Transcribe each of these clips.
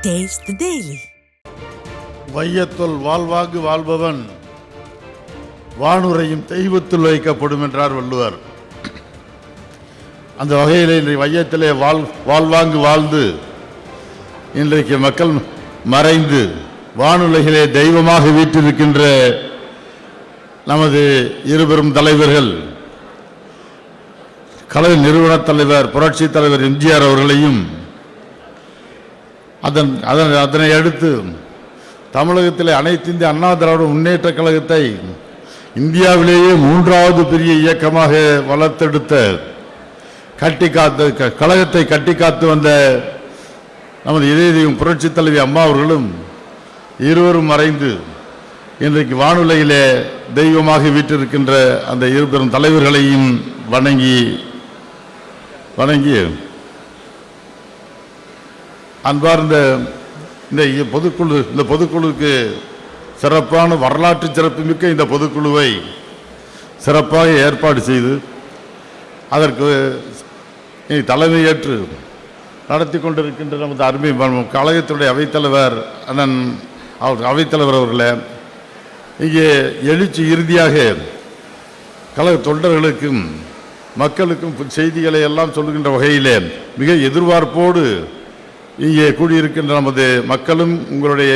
Taste the Daily. வையத்துள் வாழ்வாங்கு வாழ்பவன் வானுரையும் தெய்வத்துள் வைக்கப்படும் என்றார் வள்ளுவர். அந்த வகையில் இன்றைக்கு வையத்திலே வாழ்வாங்கு வாழ்ந்து இன்றைக்கு மக்கள் மறைந்து வானுலகிலே தெய்வமாக வீற்றிருக்கின்ற நமது இருபெரும் தலைவர்கள், கலை நிறுவன தலைவர் புரட்சி தலைவர் எம்ஜிஆர் அவர்களையும் அதனை அடுத்து தமிழகத்திலே அனைத்து இந்திய அண்ணா திராவிட முன்னேற்ற கழகத்தை இந்தியாவிலேயே மூன்றாவது பெரிய இயக்கமாக வளர்த்தெடுத்த கழகத்தை கட்டி காத்து வந்த நமது இதயம் புரட்சி தலைவி அம்மா அவர்களும் இருவரும் மறைந்து இன்றைக்கு வானுலகிலே தெய்வமாக வீற்றிருக்கின்ற அந்த இருபெரும் தலைவர்களையும் வணங்கி அன்பார்ந்த இந்த பொதுக்குழுவுக்கு சிறப்பான வரலாற்று சிறப்புமிக்க இந்த பொதுக்குழுவை சிறப்பாக ஏற்பாடு செய்து அதற்கு தலைமையேற்று நடத்தி கொண்டிருக்கின்ற நமது அருமை கழகத்தினுடைய அவைத்தலைவர் அவைத்தலைவர் அவர்களே, இங்கே எழுச்சி இறுதியாக கழக தொண்டர்களுக்கும் மக்களுக்கும் செய்திகளை எல்லாம் சொல்லுகின்ற வகையிலே மிக எதிர்பார்ப்போடு இங்கே கூடியிருக்கின்ற நமது மக்களும் உங்களுடைய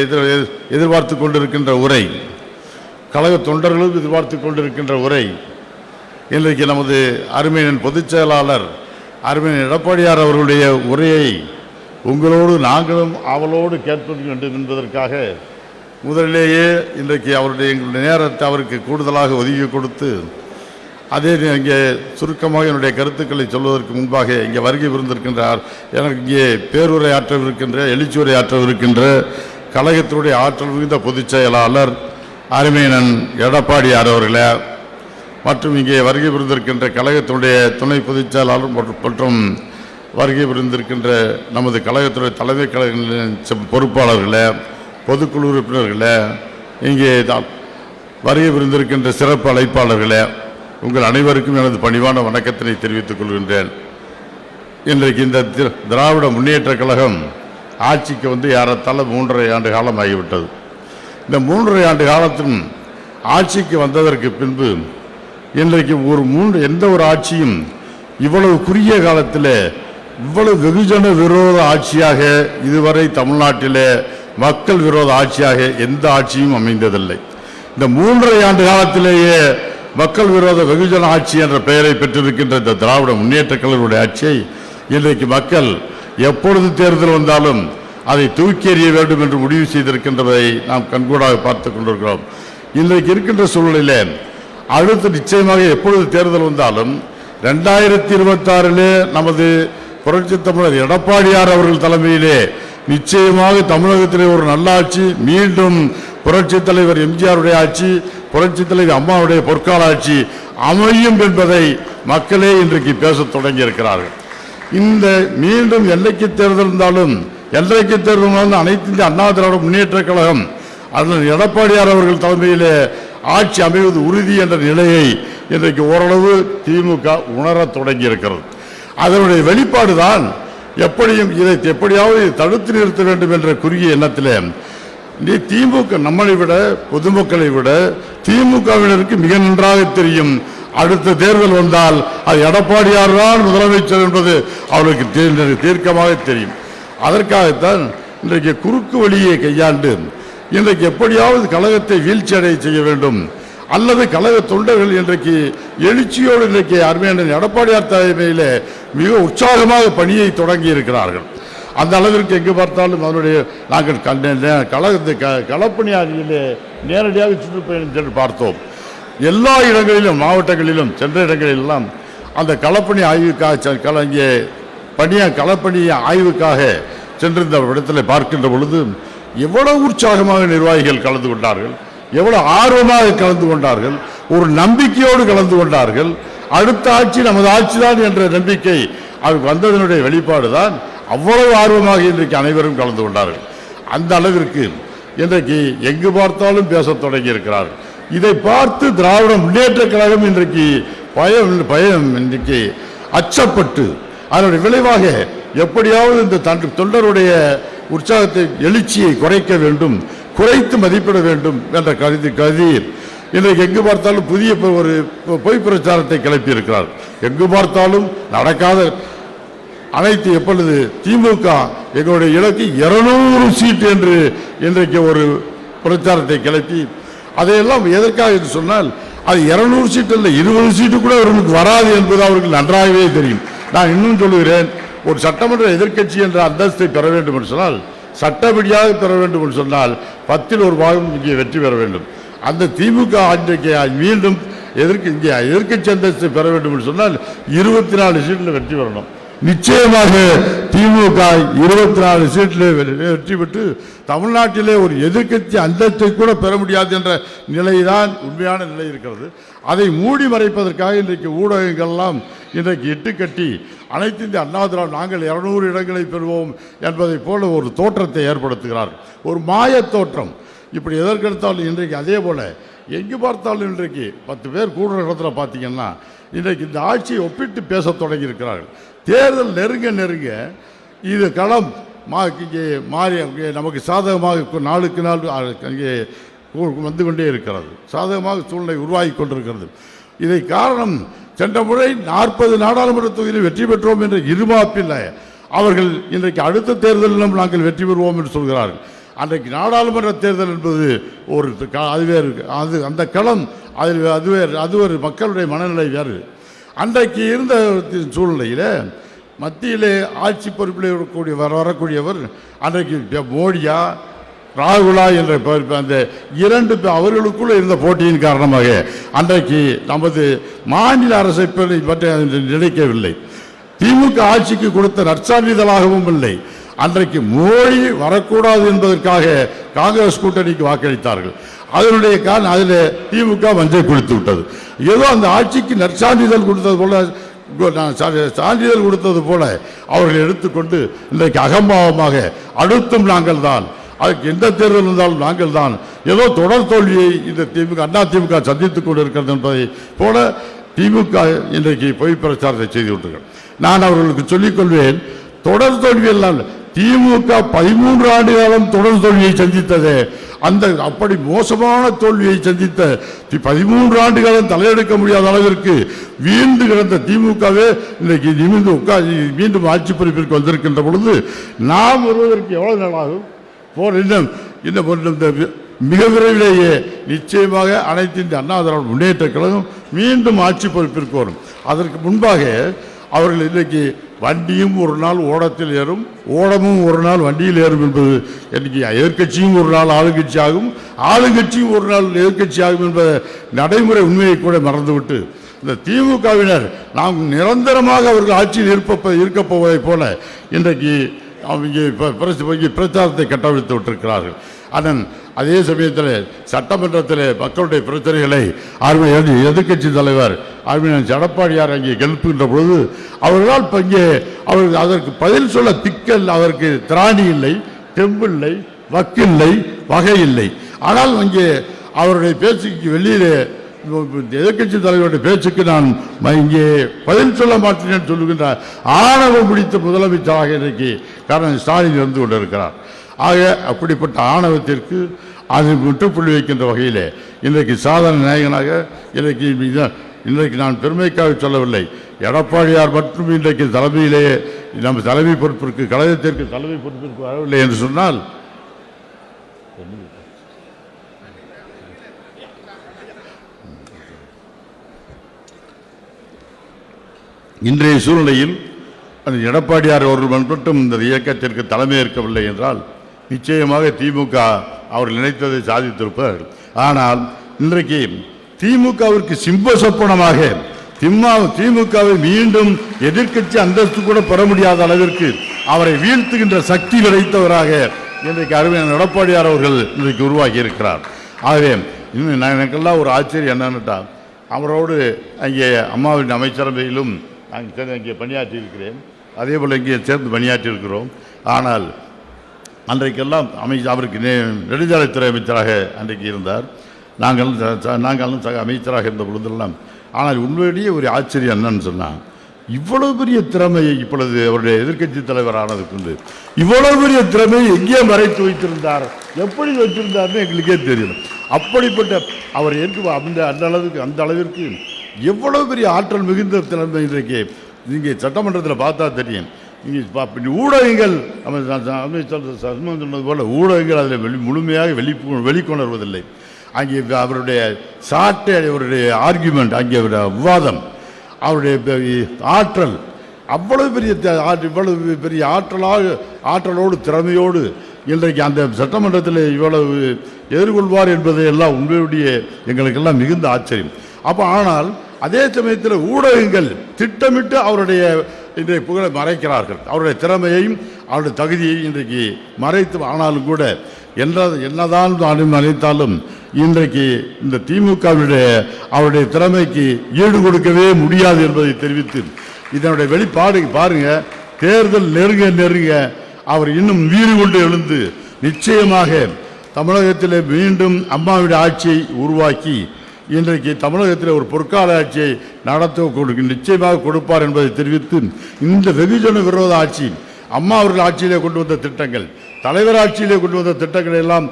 எதிர்பார்த்து கொண்டிருக்கின்ற உரை, கழக தொண்டர்களும் எதிர்பார்த்து கொண்டிருக்கின்ற உரை இன்றைக்கு நமது அருமையின் பொதுச் செயலாளர் அருமையின் எடப்பாடியார் அவர்களுடைய உரையை உங்களோடு நாங்களும் அவளோடு கேட்பது வேண்டும் என்பதற்காக முதலிலேயே இன்றைக்கு அவருடைய எங்களுடைய நேரத்தை அவருக்கு கூடுதலாக ஒதுக்கி கொடுத்து அதே இங்கே சுருக்கமாக என்னுடைய கருத்துக்களை சொல்வதற்கு முன்பாக இங்கே வருகை புரிந்திருக்கின்றார். எனக்கு இங்கே பேருரை ஆற்றவிருக்கின்ற எழுச்சியுரை ஆற்றவிருக்கின்ற கழகத்தினுடைய ஆற்றல் மிகுந்த பொதுச் செயலாளர் அருமையன் எடப்பாடியார் அவர்களே, மற்றும் இங்கே வருகை புரிந்திருக்கின்ற கழகத்தினுடைய துணை பொதுச் செயலாளர் மற்றும் வருகை புரிந்திருக்கின்ற நமது கழகத்துடைய தலைமை கழகங்களின் பொறுப்பாளர்களே, பொதுக்குழு உறுப்பினர்களே, இங்கே வருகை புரிந்திருக்கின்ற சிறப்பு அழைப்பாளர்களே, உங்கள் அனைவருக்கும் எனது பணிவான வணக்கத்தினை தெரிவித்துக் கொள்கின்றேன். இன்றைக்கு இந்த திராவிட முன்னேற்ற கழகம் ஆட்சிக்கு வந்து ஏறத்தாழ 3.5 ஆண்டு காலம் ஆகிவிட்டது. இந்த 3.5 ஆண்டு காலத்தின் ஆட்சிக்கு வந்ததற்கு பின்பு இன்றைக்கு எந்த ஒரு ஆட்சியும் இவ்வளவு குறுகிய காலத்தில் இவ்வளவு வெகுஜன விரோத ஆட்சியாக இதுவரை தமிழ்நாட்டிலே மக்கள் விரோத ஆட்சியாக எந்த ஆட்சியும் அமைந்ததில்லை. இந்த 3.5 ஆண்டு காலத்திலேயே மக்கள் விரோத வெகுஜன ஆட்சி என்ற பெயரை பெற்றிருக்கின்ற இந்த திராவிட முன்னேற்ற கழகத்துடைய ஆட்சியை இன்றைக்கு மக்கள் எப்பொழுது தேர்தல் வந்தாலும் அதை தூக்கி எறிய வேண்டும் என்று முடிவு செய்திருக்கின்றதை நாம் கண்கூடாக பார்த்து கொண்டிருக்கிறோம். இன்றைக்கு இருக்கின்ற சூழ்நிலையிலே அடுத்து நிச்சயமாக எப்பொழுது தேர்தல் வந்தாலும் 2026 நமது புரட்சி தமிழர் எடப்பாடியார் அவர்கள் தலைமையிலே நிச்சயமாக தமிழகத்திலே ஒரு நல்ல ஆட்சி, மீண்டும் புரட்சி தலைவர் எம்ஜிஆருடைய ஆட்சி, புரட்சி தலைவர் அம்மாவுடைய பொற்கால ஆட்சி அமையும் என்பதை மக்களே இன்றைக்கு பேசத் தொடங்கி இருக்கிறார்கள். இந்த மீண்டும் என்றைக்கு தேர்தல் இருந்தாலும் அனைத்து இந்திய அண்ணா திராவிட முன்னேற்ற கழகம் அதன் எடப்பாடியார் அவர்கள் தலைமையிலே ஆட்சி அமைவது உறுதி என்ற நிலையை இன்றைக்கு ஓரளவு திமுக உணரத் தொடங்கி இருக்கிறது. அதனுடைய வெளிப்பாடுதான் எப்படியாவது தடுத்து நிறுத்த வேண்டும் என்ற குறுகிய எண்ணத்திலே திமுக நம்மளை விட பொதுமக்களை விட திமுகவினருக்கு மிக நன்றாக தெரியும், அடுத்த தேர்தல் வந்தால் அது எடப்பாடியார் தான் முதலமைச்சர் என்பது அவர்களுக்கு தீர்க்கமாக தெரியும். அதற்காகத்தான் இன்றைக்கு குறுக்கு வழியை கையாண்டு இன்றைக்கு எப்படியாவது கழகத்தை வீழ்ச்சி அடைய செய்ய வேண்டும், அல்லது கழக தொண்டர்கள் இன்றைக்கு எழுச்சியோடு இன்றைக்கு அருமையான எடப்பாடியார் தலைமையிலே மிக உற்சாகமாக பணியை தொடங்கி இருக்கிறார்கள். அந்த அளவிற்கு எங்கு பார்த்தாலும் அவருடைய நாங்கள் கழகத்தை களப்பணியாரியிலே நேரடியாக சுற்றுப்பயணம் சென்று பார்த்தோம். எல்லா இடங்களிலும் மாவட்டங்களிலும் சென்ற இடங்களிலெல்லாம் அந்த களப்பணி ஆய்வுக்காக இங்கே களப்பணி ஆய்வுக்காக சென்றிருந்த இடத்தில் பார்க்கின்ற பொழுது எவ்வளவு உற்சாகமாக நிர்வாகிகள் கலந்து கொண்டார்கள், எவ்வளவு ஆர்வமாக கலந்து கொண்டார்கள், ஒரு நம்பிக்கையோடு கலந்து கொண்டார்கள். அடுத்த ஆட்சி நமது ஆட்சிதான் என்ற நம்பிக்கை அவருக்கு வந்ததனுடைய வெளிப்பாடு தான். அவ்வளவு ஆர்வமாக இன்றைக்கு அனைவரும் கலந்து கொண்டார்கள். அந்த அளவிற்கு இன்றைக்கு எங்கு பார்த்தாலும் பேசத் தொடங்கி இருக்கிறார்கள். இதை பார்த்து திராவிட முன்னேற்ற கழகம் இன்றைக்கு அச்சப்பட்டு அதனுடைய விளைவாக எப்படியாவது இந்த தொண்டருடைய உற்சாகத்தை எழுச்சியை குறைக்க வேண்டும், குறைத்து மதிப்பிட வேண்டும் என்ற கருதி இன்றைக்கு எங்கு பார்த்தாலும் புதிய ஒரு பொய் பிரச்சாரத்தை கிளப்பி இருக்கிறார். எங்கு பார்த்தாலும் நடக்காத அனைத்து எப்பொழுது திமுக எங்களுடைய இலக்கு 200 சீட் என்று இன்றைக்கு ஒரு பிரச்சாரத்தை கிளப்பி அதையெல்லாம் எதற்காக என்று சொன்னால் அது 200 சீட் அல்ல, 20 சீட்டு கூட அவர்களுக்கு வராது என்பது அவர்களுக்கு நன்றாகவே தெரியும். நான் இன்னும் சொல்லுகிறேன், ஒரு சட்டமன்ற எதிர்க்கட்சி என்ற அந்தஸ்தை பெற வேண்டும் என்று சொன்னால், சட்டப்படியாக பெற வேண்டும் என்று சொன்னால் 10ல் 1 பாகம் இங்கே வெற்றி பெற வேண்டும். அந்த திமுக இன்றைக்கு மீண்டும் இங்கே எதிர்க்கட்சி அந்தஸ்தை பெற வேண்டும் என்று சொன்னால் 24 சீட்டில் வெற்றி பெறணும். நிச்சயமாக திமுக 24 சீட்டில் வெற்றி பெற்று தமிழ்நாட்டிலே ஒரு எதிர்க்கட்சி அந்தஸ்தை கூட பெற முடியாது என்ற நிலைதான் உண்மையான நிலை இருக்கிறது. அதை மூடி மறைப்பதற்காக இன்றைக்கு ஊடகங்கள்லாம் இன்றைக்கு இட்டுக்கட்டி அனைத்து இந்திய அண்ணா திராவிட நாங்கள் 200 இடங்களை பெறுவோம் என்பதை போல ஒரு தோற்றத்தை ஏற்படுத்துகிறார். ஒரு மாய தோற்றம். இப்படி எதற்கெடுத்தாலும் இன்றைக்கு அதே போல எங்கு பார்த்தாலும் இன்றைக்கு 10 பேர் கூடுற இடத்துல பார்த்தீங்கன்னா இன்றைக்கு இந்த ஆட்சியை ஒப்பிட்டு பேச தொடங்கி இருக்கிறார்கள். தேர்தல் நெருங்க நெருங்க இது களம் இங்கே மாறி நமக்கு சாதகமாக நாளுக்கு நாள் இங்கே வந்து கொண்டே இருக்கிறது. சாதகமாக சூழ்நிலை உருவாகி கொண்டிருக்கிறது. இதை காரணம் சென்ற முறை 40 நாடாளுமன்ற தொகுதியில் வெற்றி பெற்றோம் என்ற இருமாப்பில் அவர்கள் இன்றைக்கு அடுத்த தேர்தலிலும் நாங்கள் வெற்றி பெறுவோம் என்று சொல்கிறார்கள். அன்றைக்கு நாடாளுமன்ற தேர்தல் என்பது ஒரு அது வேறு, அந்த களம் அது ஒரு மக்களுடைய மனநிலை வேறு. அன்றைக்கு இருந்த சூழ்நிலையில் மத்தியிலே ஆட்சி பொறுப்பில் வரக்கூடியவர் அன்றைக்கு மோடியா ராகுலா என்ற அந்த 2 அவர்களுக்குள்ள இருந்த போட்டியின் காரணமாக அன்றைக்கு நமது மாநில அரசை பற்றி நினைக்கவில்லை. திமுக ஆட்சிக்கு கொடுத்த நற்சான்றிதழாகவும் இல்லை. அன்றைக்கு மோடி வரக்கூடாது என்பதற்காக காங்கிரஸ் கூட்டணிக்கு வாக்களித்தார்கள். அதனுடைய காரணம் அதில் திமுக மஞ்சள் குளித்து விட்டது. ஏதோ அந்த ஆட்சிக்கு நற்சான்றிதழ் கொடுத்தது போல சான்றிதழ் கொடுத்தது போல அவர்கள் எடுத்துக்கொண்டு இன்றைக்கு அகம்பாவமாக அடுத்தும் நாங்கள் தான், அதுக்கு எந்த தேர்தல் இருந்தாலும் நாங்கள் தான், ஏதோ தொடர் தோல்வியை இந்த திமுக அண்ணா திமுக சந்தித்துக் கொண்டு இருக்கிறது என்பதை போல திமுக இன்றைக்கு பொய் பிரச்சாரத்தை செய்து விட்டார்கள். நான் அவர்களுக்கு சொல்லிக் கொள்வேன், தொடர் தோல்வி எல்லாம் திமுக 13 ஆண்டு காலம் தொடர் தோல்வியை சந்தித்தது. அந்த அப்படி மோசமான தோல்வியை சந்தித்த 13 ஆண்டு காலம் தலையெடுக்க முடியாத அளவிற்கு வீழ்ந்து கிடந்த திமுகவே இன்றைக்கு நிமிர்ந்து உட்கார்ந்து மீண்டும் ஆட்சி பொறுப்பிற்கு வந்திருக்கின்ற பொழுது நாம் வருவதற்கு எவ்வளவு நாளாகும்? இன்னும் மிக விரைவிலேயே நிச்சயமாக அனைத்து இந்திய அண்ணா திராவிட முன்னேற்ற கழகம் மீண்டும் ஆட்சி பொறுப்பிற்கு வரும். அதற்கு முன்பாக அவர்கள் இன்றைக்கு வண்டியும் ஒரு நாள் ஓடத்தில் ஏறும், ஓடமும் ஒரு நாள் வண்டியில் ஏறும் என்பது இன்னைக்கு எதிர்கட்சியும் ஒரு நாள் ஆளுங்கட்சி ஆகும், ஆளுங்கட்சியும் ஒரு நாள் எதிர்கட்சி ஆகும் என்ற நடைமுறை உண்மையை கூட மறந்துவிட்டு இந்த திமுகவினர் நாம் நிரந்தரமாக அவர்கள் ஆட்சியில் இருக்கப் போவதை போல இன்றைக்கு அவங்க பிரச்சாரத்தை கட்டவிழ்த்து விட்டிருக்கிறார்கள். அதே சமயத்தில் சட்டமன்றத்தில் மக்களுடைய பிரச்சனைகளை எதிர்கட்சி தலைவர் அருமையான எடப்பாடியார் அங்கே எழுப்புகின்ற பொழுது அவர்களால் இங்கே அவர்கள் அதற்கு பதில் சொல்ல திக்கல், அதற்கு திராணி இல்லை, தெம்பில்லை, வக்கில்லை, வகை இல்லை. ஆனால் அங்கே அவருடைய பேச்சுக்கு வெளியிலே எதிர்கட்சி தலைவருடைய பேச்சுக்கு நான் இங்கே பதில் சொல்ல மாட்டேன் சொல்லுகின்ற ஆணவம் பிடித்த முதலமைச்சராக இன்றைக்கு காரணம் ஸ்டாலின் இருந்து கொண்டிருக்கிறார். ஆக அப்படிப்பட்ட ஆணவத்திற்கு அது முற்றுப்புள்ளி வைக்கின்ற வகையில் இன்றைக்கு சாதனை நாயகனாக இன்றைக்கு நான் பெருமைக்காக சொல்லவில்லை, எடப்பாடியார் மற்றும் இன்றைக்கு தலைமையிலேயே நம்ம தலைமை பொறுப்பிற்கு கழகத்திற்கு தலைமை பொறுப்பிற்கு வரவில்லை என்று சொன்னால் இன்றைய சூழ்நிலையில் எடப்பாடியார் அவர்கள் மட்டும் இந்த இயக்கத்திற்கு தலைமை ஏற்கவில்லை என்றால் நிச்சயமாக திமுக அவர் நினைத்ததை சாதித்திருப்பார். ஆனால் இன்றைக்கு திமுகவிற்கு சிம்ப சொப்பனமாக திமுகவை மீண்டும் எதிர்க்கட்சி அந்தஸ்து கூட பெற முடியாத அளவிற்கு அவரை வீழ்த்துகின்ற சக்தி கிடைத்தவராக இன்றைக்கு அருமையான எடப்பாடியார் அவர்கள் இன்றைக்கு உருவாக்கி இருக்கிறார். ஆகவே இன்னும் எனக்கெல்லாம் ஒரு ஆச்சரியம் என்னன்னுட்டா, அவரோடு அங்கே அம்மாவின் அமைச்சரவையிலும் நாங்கள் இங்கே பணியாற்றி இருக்கிறேன், அதே போல் இங்கே சேர்ந்து பணியாற்றி இருக்கிறோம். ஆனால் அன்றைக்கெல்லாம் அவருக்கு நெடுஞ்சாலைத்துறை அமைச்சராக அன்றைக்கு இருந்தார், நாங்களும் சக அமைச்சராக இருந்த பொழுதெல்லாம். ஆனால் உண்மையிலேயே ஒரு ஆச்சரியம் என்னன்னு சொன்னால், இவ்வளவு பெரிய திறமையை இப்பொழுது அவருடைய எதிர்க்கட்சி தலைவர் ஆனதுக்கு இவ்வளவு பெரிய திறமையை எங்கே மறைத்து வைத்திருந்தார், எப்படி வைத்திருந்தார்னு எங்களுக்கே தெரியல. அப்படிப்பட்ட அவர் அந்த அளவிற்கு எவ்வளவு பெரிய ஆற்றல் மிகுந்த திறமை இன்றைக்கு இங்கே சட்டமன்றத்தில் பார்த்தா தெரியும். இங்கே ஊடகங்கள் சொன்னது போல ஊடகங்கள் அதில் முழுமையாக வெளிக்கொணர்வதில்லை. அங்கே அவருடைய சாட்டை, அவருடைய ஆர்கியூமெண்ட், அங்கே அவருடைய விவாதம், அவருடைய ஆற்றல் அவ்வளவு பெரிய ஆற்றலோடு திறமையோடு இன்றைக்கு அந்த சட்டமன்றத்தில் இவ்வளவு எதிர்கொள்வார் என்பதை எல்லாம் உங்களுடைய எங்களுக்கெல்லாம் மிகுந்த ஆச்சரியம். அப்போ ஆனால் அதே சமயத்தில் ஊடகங்கள் திட்டமிட்டு அவருடைய இன்றைய புகழை மறைக்கிறார்கள். அவருடைய திறமையையும் அவருடைய தகுதியையும் இன்றைக்கு மறைத்து, ஆனாலும் கூட என்னதான் மறைத்தாலும் இன்றைக்கு இந்த திமுகவுடைய அவருடைய திறமைக்கு ஈடு கொடுக்கவே முடியாது என்பதை தெரிவித்து இதனுடைய வெளிப்பாடு பாருங்க. தேர்தல் நெருங்க அவர் இன்னும் வீறு கொண்டு எழுந்து நிச்சயமாக தமிழகத்தில் மீண்டும் அம்மாவுடைய ஆட்சியை உருவாக்கி இன்றைக்கு தமிழகத்தில் ஒரு பொற்கால ஆட்சியை நடத்த நிச்சயமாக கொடுப்பார் என்பதை தெரிவித்து இந்த வெகுஜன விரோத ஆட்சி, அம்மா அவர்கள் ஆட்சியிலே கொண்டு வந்த திட்டங்கள், தலைவர் ஆட்சியிலே கொண்டு வந்த திட்டங்களை எல்லாம்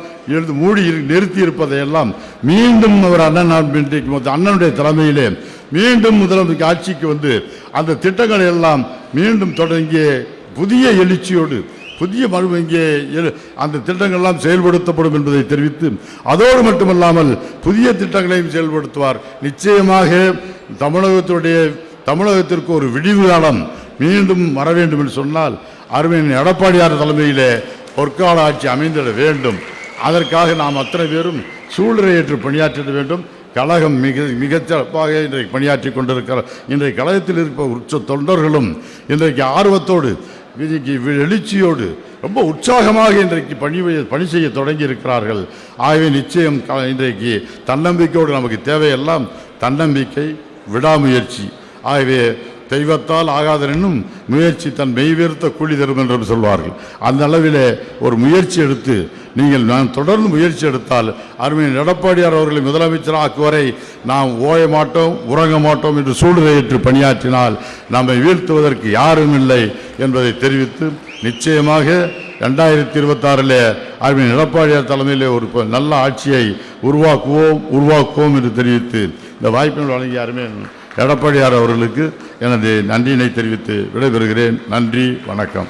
மூடி நிறுத்தி இருப்பதையெல்லாம் மீண்டும் அவர் அண்ணனுடைய தலைமையிலே மீண்டும் முதலமைச்சர் ஆட்சிக்கு வந்து அந்த திட்டங்களை எல்லாம் மீண்டும் தொடங்கிய புதிய எழுச்சியோடு புதிய இங்கே அந்த திட்டங்கள்லாம் செயல்படுத்தப்படும் என்பதை தெரிவித்து அதோடு மட்டுமல்லாமல் புதிய திட்டங்களையும் செயல்படுத்துவார். நிச்சயமாக தமிழகத்திற்கு ஒரு விடிவு காலம் மீண்டும் வர வேண்டும் என்று சொன்னால் அருமையின் எடப்பாடியார் தலைமையிலே பொற்கால ஆட்சி அமைந்திட வேண்டும். அதற்காக நாம் அத்தனை பேரும் சூழ்நிலையேற்று பணியாற்றிட வேண்டும். கழகம் மிகச்சிறப்பாக இன்றைக்கு பணியாற்றி கொண்டிருக்கிறார். இன்றைய கழகத்தில் இருப்ப உச்ச தொண்டர்களும் இன்றைக்கு ஆர்வத்தோடு எழுச்சியோடு ரொம்ப உற்சாகமாக இன்றைக்கு பணி செய்ய தொடங்கி இருக்கிறார்கள். ஆகவே நிச்சயம் இன்றைக்கு தன்னம்பிக்கையோடு நமக்கு தேவையெல்லாம் தன்னம்பிக்கை, விடாமுயற்சி. ஆகவே தெய்வத்தால் ஆகாதனும் முயற்சி தன் மெய்வேர்த்த கூலி தரும் என்றும் சொல்வார்கள். அந்த அளவிலே ஒரு முயற்சி எடுத்து நான் தொடர்ந்து முயற்சி எடுத்தால் அருமையின் எடப்பாடியார் அவர்களை முதலமைச்சராக்கு வரை நாம் ஓய மாட்டோம், உறங்க மாட்டோம் என்று சூழ்நிலையேற்று பணியாற்றினால் நம்மை வீழ்த்துவதற்கு யாரும் இல்லை என்பதை தெரிவித்து நிச்சயமாக 2026 அருமையின் எடப்பாடியார் தலைமையிலே ஒரு நல்ல ஆட்சியை உருவாக்குவோம் என்று தெரிவித்து இந்த வாய்ப்பினை வழங்கிய அருமையின் எடப்பாடியார் அவர்களுக்கு எனது நன்றியினை தெரிவித்து விடைபெறுகிறேன். நன்றி, வணக்கம்.